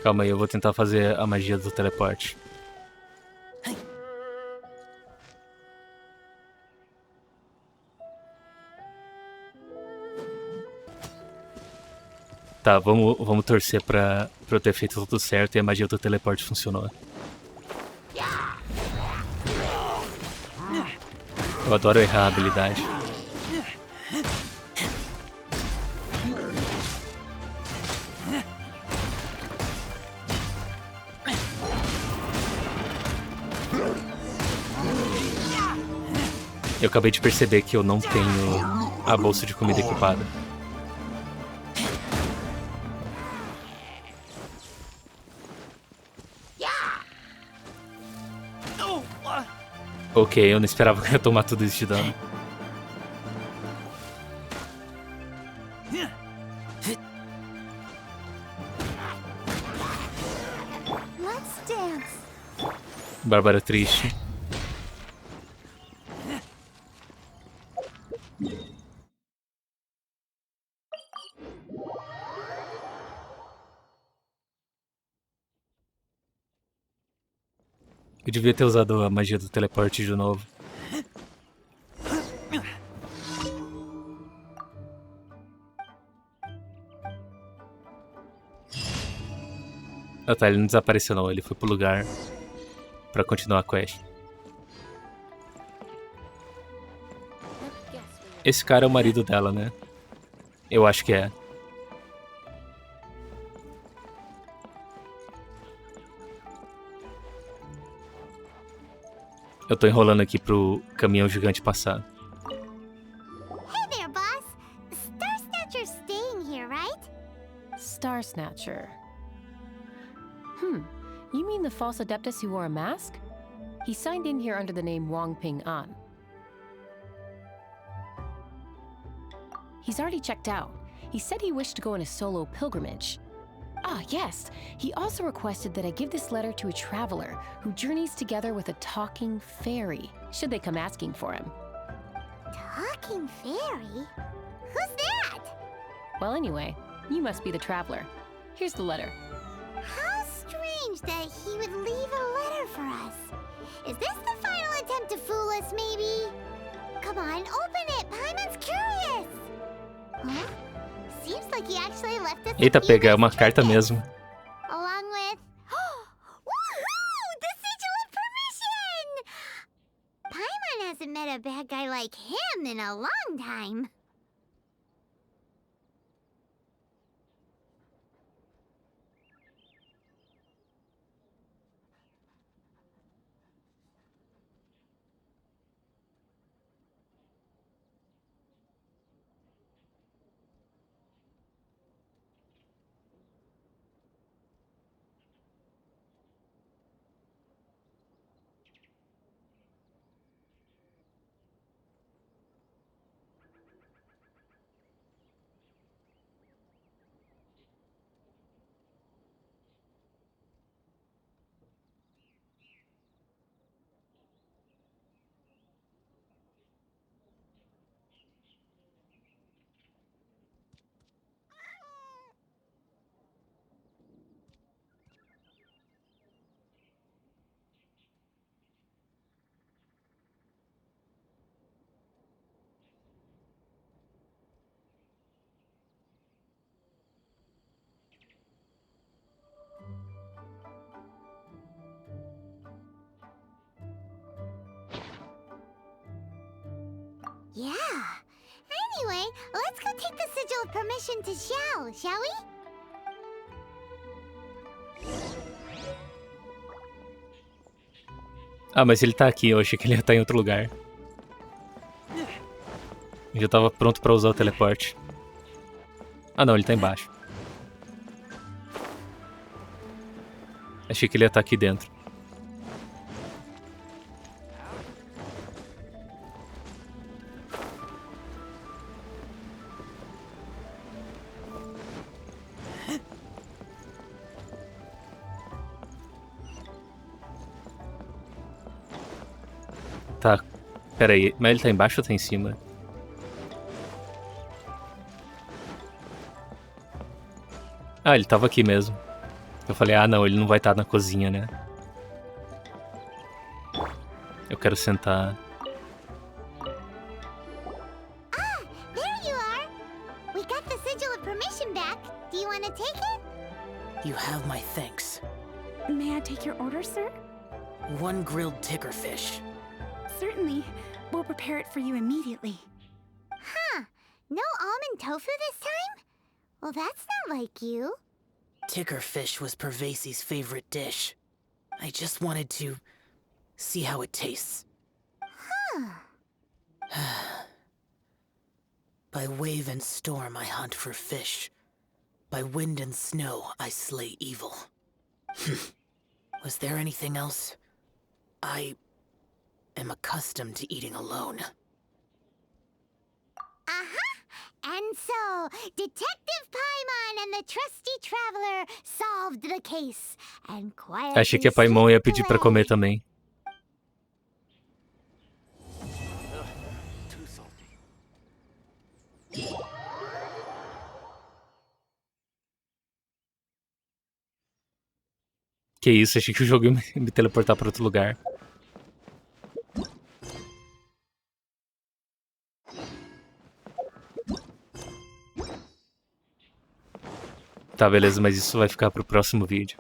Calma aí, eu vou tentar fazer a magia do teleporte. Tá, vamos torcer pra eu ter feito tudo certo e a magia do teleporte funcionou. Eu adoro errar a habilidade. Eu acabei de perceber que eu não tenho a bolsa de comida equipada. Ok, eu não esperava que eu ia tomar tudo isso de dano. Let's dance. Bárbara triste. Eu devia ter usado a magia do teleporte de novo. Ah tá, ele não desapareceu não, ele foi pro lugar pra continuar a quest. Esse cara é o marido dela, né? Eu acho que é. Eu tô enrolando aqui pro caminhão gigante passar. Hey there, boss. Star Snatcher's staying here, right? Star Snatcher. You mean the false adeptus who wore a mask? He signed in here under the name Wong Ping An. He's already checked out. He said he wished to go on a solo pilgrimage. Ah, yes. He also requested that I give this letter to a traveler who journeys together with a talking fairy, should they come asking for him. Talking fairy? Who's that? Well, anyway, you must be the traveler. Here's the letter. How strange that he would leave a letter for us. Is this the final attempt to fool us, maybe? Come on, open it. Paimon's curious. Huh? Seems like he actually left us. Eita, pega, é uma carta mesmo. Along with woohoo! The sigil of permission! Paimon hasn't met a bad guy like him in a long time. the sigil of permission to Xiao, shall we? Ah, mas ele tá aqui. Eu achei que ele ia estar em outro lugar. Eu já tava pronto pra usar o teleporte. Ah não, ele tá embaixo. Achei que ele ia estar aqui dentro. Tá, pera aí, mas ele tá embaixo ou tá em cima? Ah, ele tava aqui mesmo. Eu falei, ah não, ele não vai estar na cozinha, né? Eu quero sentar. Ah, there you are. We got the sigil of permission back. Do you want to take it? You have my thanks. May I take your order, sir? 1 grilled ticker fish. Certainly. We'll prepare it for you immediately. Huh. No almond tofu this time? Well, that's not like you. Ticker fish was Pervasi's favorite dish. I just wanted to see how it tastes. Huh. By wave and storm I hunt for fish. By wind and snow I slay evil. Was there anything else? I am accustomed to eating alone. And so, Detective Paimon and the trusty Traveler solved the case. And quietly Achei que a Paimon ia pedir pra slipped comer away. também. Que isso, achei que o jogo ia me teleportar pra outro lugar. Tá, beleza, mas isso vai ficar pro próximo vídeo.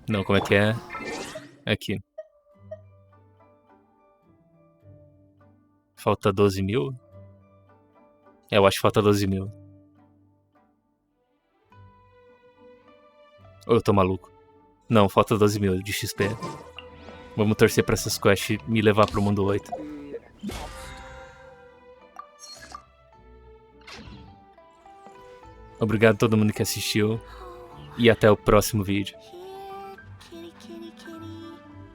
Não, como é que é? Aqui. Falta 12 mil? É, eu acho que falta 12 mil. Ou eu tô maluco? Não, falta 12 mil de XP. Vamos torcer pra essas quests me levar pro mundo 8. Obrigado a todo mundo que assistiu. E até o próximo vídeo. Here, kitty, kitty, kitty.